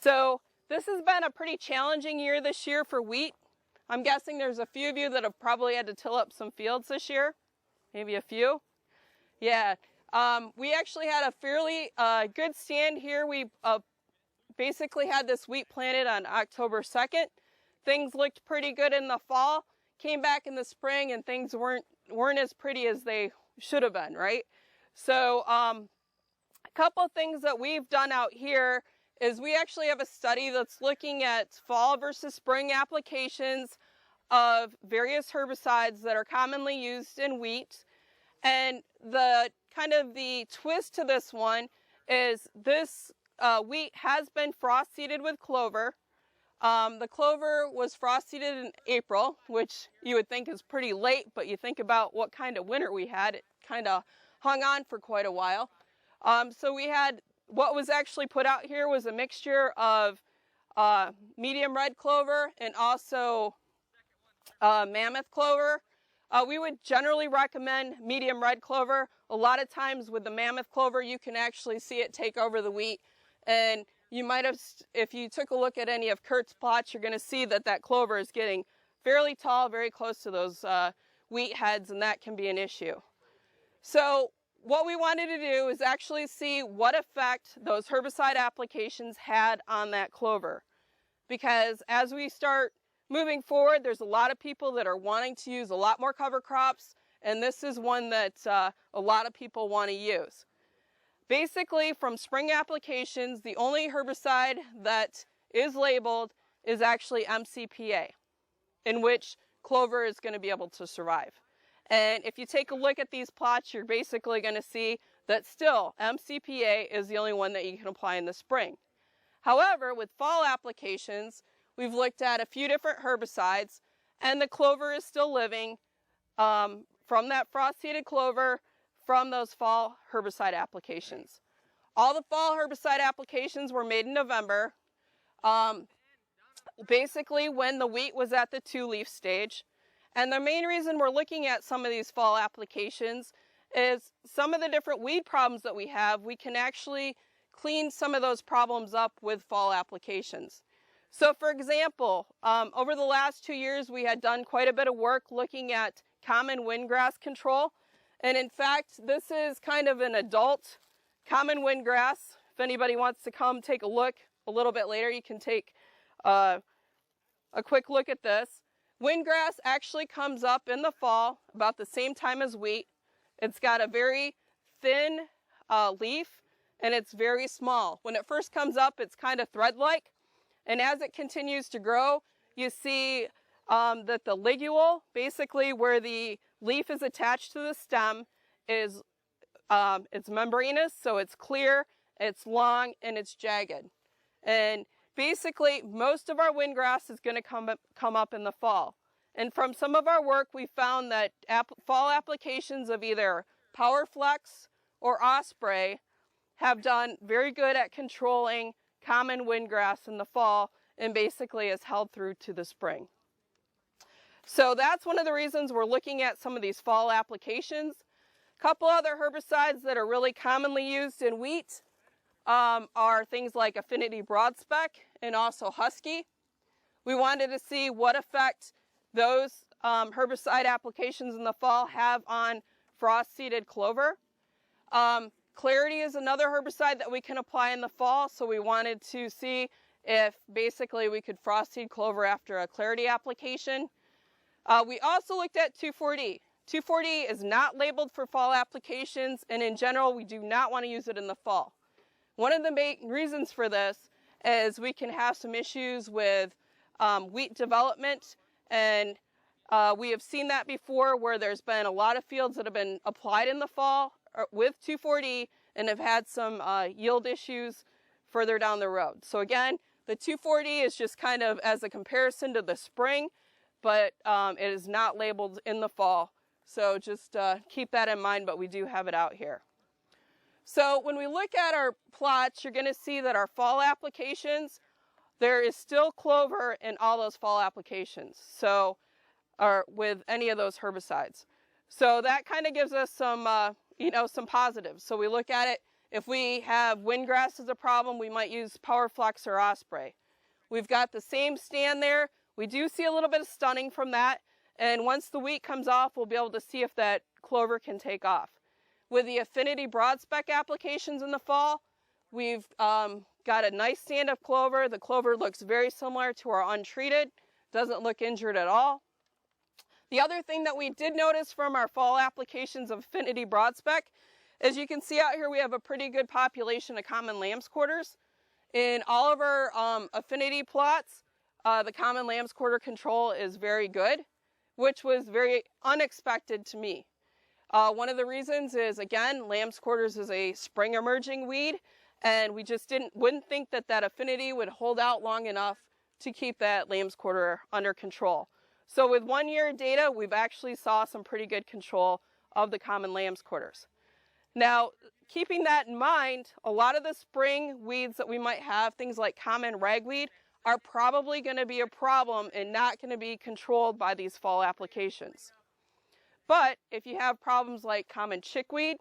So this has been a pretty challenging year this year for wheat. I'm guessing there's a few of you that have probably had to till up some fields this year. Maybe a few. Yeah. We actually had a fairly good stand here. We basically had this wheat planted on October 2nd. Things looked pretty good in the fall. Came back in the spring and things weren't as pretty as they should have been, right? So a couple of things that we've done out here is we actually have a study that's looking at fall versus spring applications of various herbicides that are commonly used in wheat. And the twist to this one is this wheat has been frost seeded with clover. The clover was frost seeded in April, which you would think is pretty late, but you think about what kind of winter we had, it kind of hung on for quite a while. So we had, what was actually put out here was a mixture of medium red clover and also mammoth clover. We would generally recommend medium red clover. A lot of times with the mammoth clover, you can actually see it take over the wheat. And you might have, if you took a look at any of Kurt's plots, you're going to see that that clover is getting fairly tall, very close to those wheat heads, and that can be an issue. So what we wanted to do is actually see what effect those herbicide applications had on that clover. Because as we start moving forward, there's a lot of people that are wanting to use a lot more cover crops, and this is one that a lot of people want to use. Basically, from spring applications, the only herbicide that is labeled is actually MCPA, in which clover is going to be able to survive. And if you take a look at these plots, you're basically going to see that still MCPA is the only one that you can apply in the spring. However, with fall applications, we've looked at a few different herbicides, and the clover is still living from that frost-seeded clover from those fall herbicide applications. All the fall herbicide applications were made in November, basically when the wheat was at the 2-leaf stage. And the main reason we're looking at some of these fall applications is some of the different weed problems that we have, we can actually clean some of those problems up with fall applications. So for example, over the last 2 years, we had done quite a bit of work looking at common windgrass control. And in fact, this is kind of an adult common windgrass. If anybody wants to come take a look a little bit later, you can take a quick look at this. Windgrass actually comes up in the fall about the same time as wheat. It's got a very thin leaf, and it's very small. When it first comes up, it's kind of thread-like. And as it continues to grow, you see that the ligule, basically where the leaf is attached to the stem, is it's membranous, so it's clear, it's long, and it's jagged. And basically, most of our windgrass is going to come up in the fall. And from some of our work, we found that fall applications of either PowerFlex or Osprey have done very good at controlling common windgrass in the fall, and basically is held through to the spring. So that's one of the reasons we're looking at some of these fall applications. A couple other herbicides that are really commonly used in wheat are things like Affinity Broadspec and also Husky. We wanted to see what effect those herbicide applications in the fall have on frost-seeded clover. Clarity is another herbicide that we can apply in the fall, so we wanted to see if basically we could frost seed clover after a Clarity application. We also looked at 2,4-D. 2,4-D is not labeled for fall applications, and in general, we do not want to use it in the fall. One of the main reasons for this is we can have some issues with wheat development, and we have seen that before where there's been a lot of fields that have been applied in the fall with 2,4-D and have had some yield issues further down the road. So again, the 2,4-D is just kind of as a comparison to the spring, but it is not labeled in the fall. So just keep that in mind, but we do have it out here. So when we look at our plots, you're going to see that our fall applications, there is still clover in all those fall applications, so or with any of those herbicides. So that kind of gives us some, some positives. So we look at it, If we have windgrass as a problem, we might use Powerflex or Osprey. We've got the same stand there. We do see a little bit of stunning from that, and once the wheat comes off, we'll be able to see if that clover can take off. With the Affinity broad spec applications in the fall, we've got a nice stand of clover. The clover looks very similar to our untreated, doesn't look injured at all. The other thing that we did notice from our fall applications of Affinity broad spec, as you can see out here, we have a pretty good population of common lamb's quarters. In all of our Affinity plots, the common lamb's quarter control is very good, which was very unexpected to me. One of the reasons is, again, lamb's quarters is a spring emerging weed, and we just wouldn't think that that Affinity would hold out long enough to keep that lamb's quarter under control. So with 1 year data, we've actually saw some pretty good control of the common lamb's quarters. Now, keeping that in mind, a lot of the spring weeds that we might have, things like common ragweed, are probably going to be a problem and not going to be controlled by these fall applications. But if you have problems like common chickweed,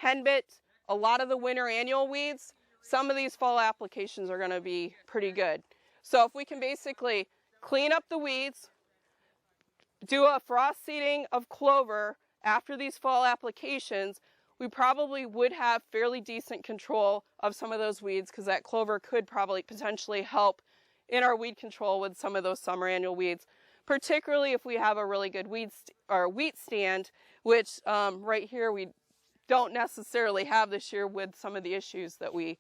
henbit, a lot of the winter annual weeds, some of these fall applications are going to be pretty good. So if we can basically clean up the weeds, do a frost seeding of clover after these fall applications, we probably would have fairly decent control of some of those weeds, because that clover could probably potentially help in our weed control with some of those summer annual weeds, particularly if we have a really good wheat stand, which right here we don't necessarily have this year with some of the issues that we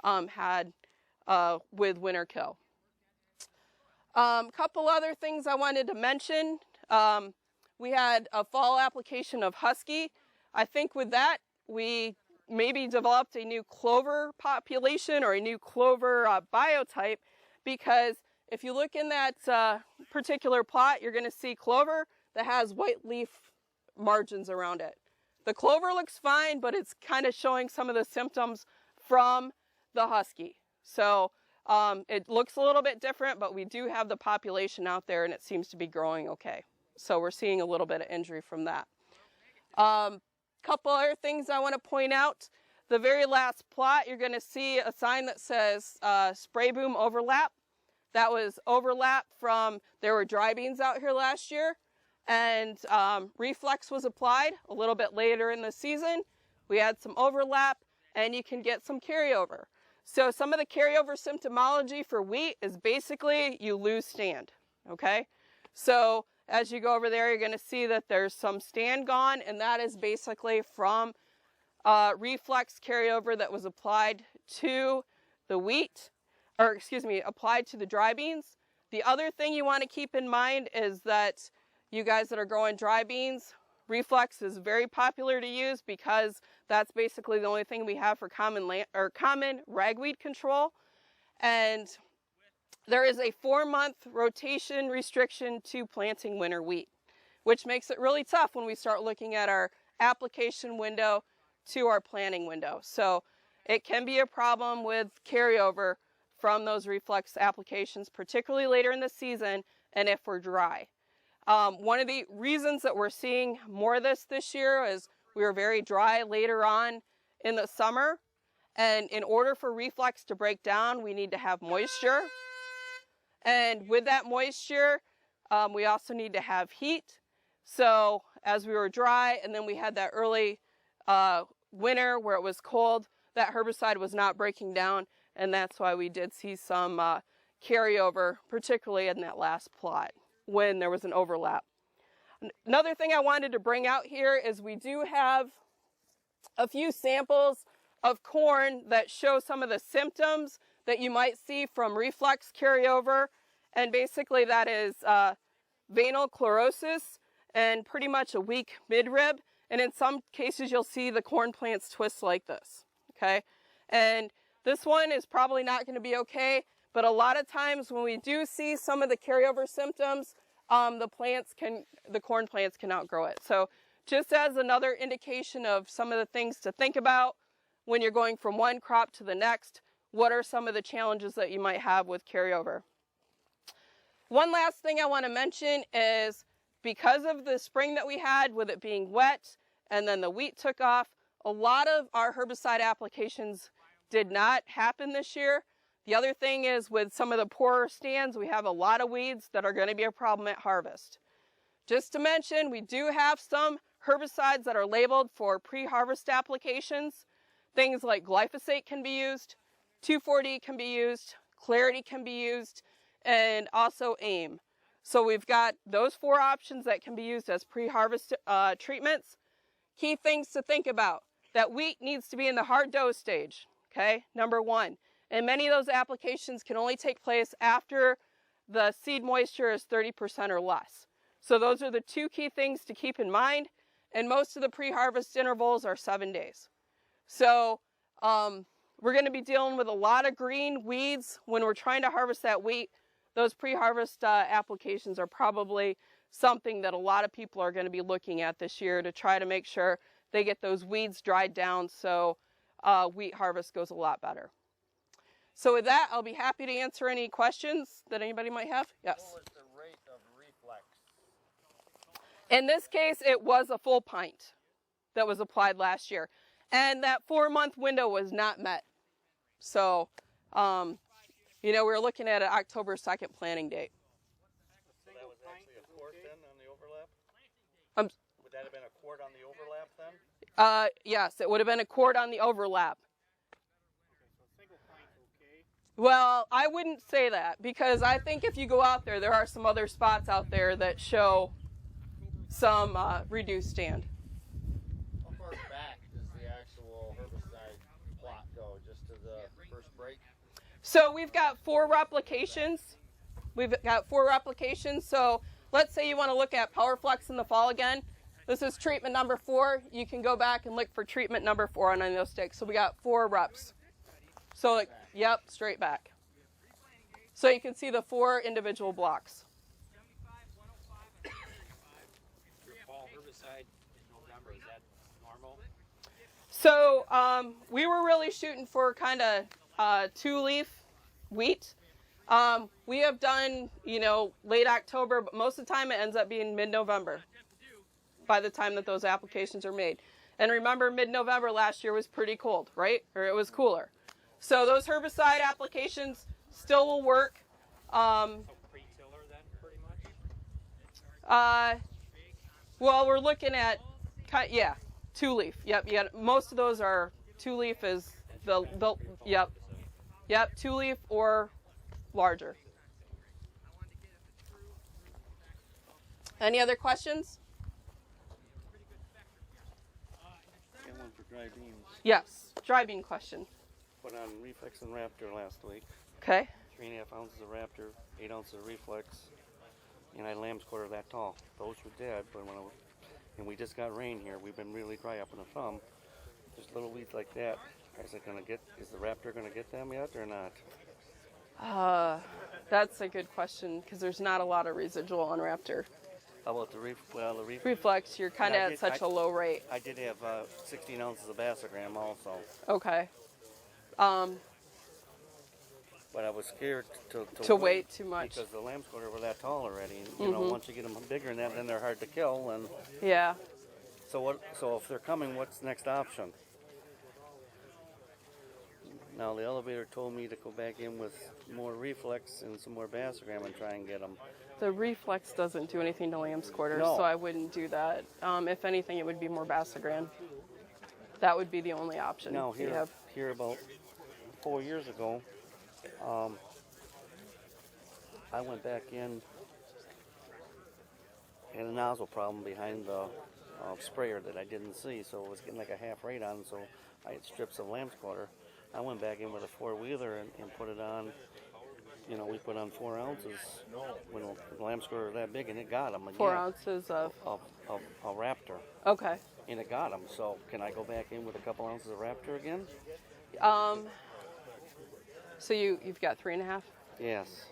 had with winter kill. Couple other things I wanted to mention. We had a fall application of husky. I think with that, we maybe developed a new clover population or a new clover biotype, because if you look in that particular plot, you're going to see clover that has white leaf margins around it. The clover looks fine, but it's kind of showing some of the symptoms from the husky. So it looks a little bit different, but we do have the population out there, and it seems to be growing okay. So we're seeing a little bit of injury from that. Couple other things I want to point out. The very last plot, you're going to see a sign that says spray boom overlap. That was overlap from, there were dry beans out here last year, and reflex was applied a little bit later in the season. We had some overlap, and you can get some carryover. So some of the carryover symptomology for wheat is basically you lose stand, okay? So as you go over there, you're going to see that there's some stand gone, and that is basically from reflex carryover that was applied to the wheat, or excuse me, applied to the dry beans. The other thing you want to keep in mind is that you guys that are growing dry beans, reflex is very popular to use, because that's basically the only thing we have for common ragweed control. And there is a 4-month rotation restriction to planting winter wheat, which makes it really tough when we start looking at our application window to our planting window. So it can be a problem with carryover from those reflex applications, particularly later in the season and if we're dry. One of the reasons that we're seeing more of this year is we were very dry later on in the summer, and in order for reflex to break down, we need to have moisture. And with that moisture, we also need to have heat. So as we were dry, and then we had that early winter where it was cold, that herbicide was not breaking down, and that's why we did see some carryover, particularly in that last plot when there was an overlap. Another thing I wanted to bring out here is we do have a few samples of corn that show some of the symptoms that you might see from reflex carryover, and basically that is venal chlorosis and pretty much a weak midrib, and in some cases you'll see the corn plants twist like this, okay? And this one is probably not going to be okay, but a lot of times when we do see some of the carryover symptoms, the corn plants can outgrow it. So just as another indication of some of the things to think about when you're going from one crop to the next, what are some of the challenges that you might have with carryover? One last thing I want to mention is, because of the spring that we had with it being wet and then the wheat took off, a lot of our herbicide applications did not happen this year. The other thing is with some of the poorer stands, we have a lot of weeds that are going to be a problem at harvest. Just to mention, we do have some herbicides that are labeled for pre-harvest applications. Things like glyphosate can be used, 2,4-D can be used, Clarity can be used, and also AIM. So we've got those 4 options that can be used as pre-harvest treatments. Key things to think about: that wheat needs to be in the hard dough stage, okay, number 1. And many of those applications can only take place after the seed moisture is 30% or less. So those are the 2 key things to keep in mind, and most of the pre-harvest intervals are 7 days. So we're going to be dealing with a lot of green weeds when we're trying to harvest that wheat. Those pre-harvest applications are probably something that a lot of people are going to be looking at this year to try to make sure they get those weeds dried down so wheat harvest goes a lot better. So with that, I'll be happy to answer any questions that anybody might have. Yes? What was the rate of reflex? In this case, it was a full pint that was applied last year. And that 4-month window was not met. So, you know, we're looking at an October 2nd planting date. So that was actually a quart then on the overlap? Would that have been a quart on the overlap then? Yes, it would have been a quart on the overlap. Well, I wouldn't say that, because I think if you go out there, there are some other spots out there that show some reduced stand. How far back does the actual herbicide plot go? Just to the first break? So we've got 4 replications. So let's say you want to look at PowerFlex in the fall again. This is treatment number 4. You can go back and look for treatment number 4 on any of those sticks. So we got 4 reps. So, yep, straight back. So you can see the 4 individual blocks. Your fall herbicide in November, is that normal? So we were really shooting for kind of 2-leaf wheat. We have done, you know, late October, but most of the time it ends up being mid-November by the time that those applications are made. And remember, mid-November last year was pretty cold, right? Or it was cooler. So those herbicide applications still will work. So pre-tiller then, pretty much? Well, we're looking at, yeah, 2-leaf. Yep, yeah. Most of those are 2-leaf is yep, 2-leaf or larger. Any other questions? Got one for dry beans. Yes, dry bean question. Put on Reflex and Raptor last week. Okay. 3.5 ounces of Raptor, 8 ounces of Reflex, and I had lamb's quarter that tall. Those were dead, but and we just got rain here. We've been really dry up in the thumb. Just little weeds like that. Is the Raptor gonna get them yet or not? That's a good question because there's not a lot of residual on Raptor. How about the Reflex, you're kind of at such a low rate. I did have 16 ounces of Basogram also. Okay. But I was scared to wait too much. Because the lamb's quarter were that tall already. And, you know, once you get them bigger than that, then they're hard to kill. And yeah. So if they're coming, what's the next option? Now the elevator told me to go back in with more Reflex and some more Basogram and try and get them. The Reflex doesn't do anything to lamb's quarters, No. so I wouldn't do that. If anything, it would be more Basogram. That would be the only option. Now here about 4 years ago, I went back in, had a nozzle problem behind the sprayer that I didn't see, so it was getting like a half rate on, so I had strips of lamb's quarter. I went back in with a 4-wheeler and put it on. You know, we put on 4 ounces when the lamb's quarter was that big, and it got them again. 4 ounces of a Raptor. Okay. And it got them. So can I go back in with a couple ounces of Raptor again? So you've got 3.5? Yes.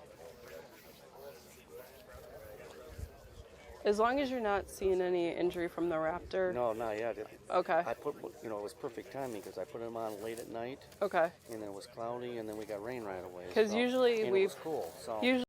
As long as you're not seeing any injury from the Raptor. No, not yet. Okay. I put, you know, it was perfect timing because I put them on late at night. Okay. And then it was cloudy, and then we got rain right away. Because usually it was cool. So. Usually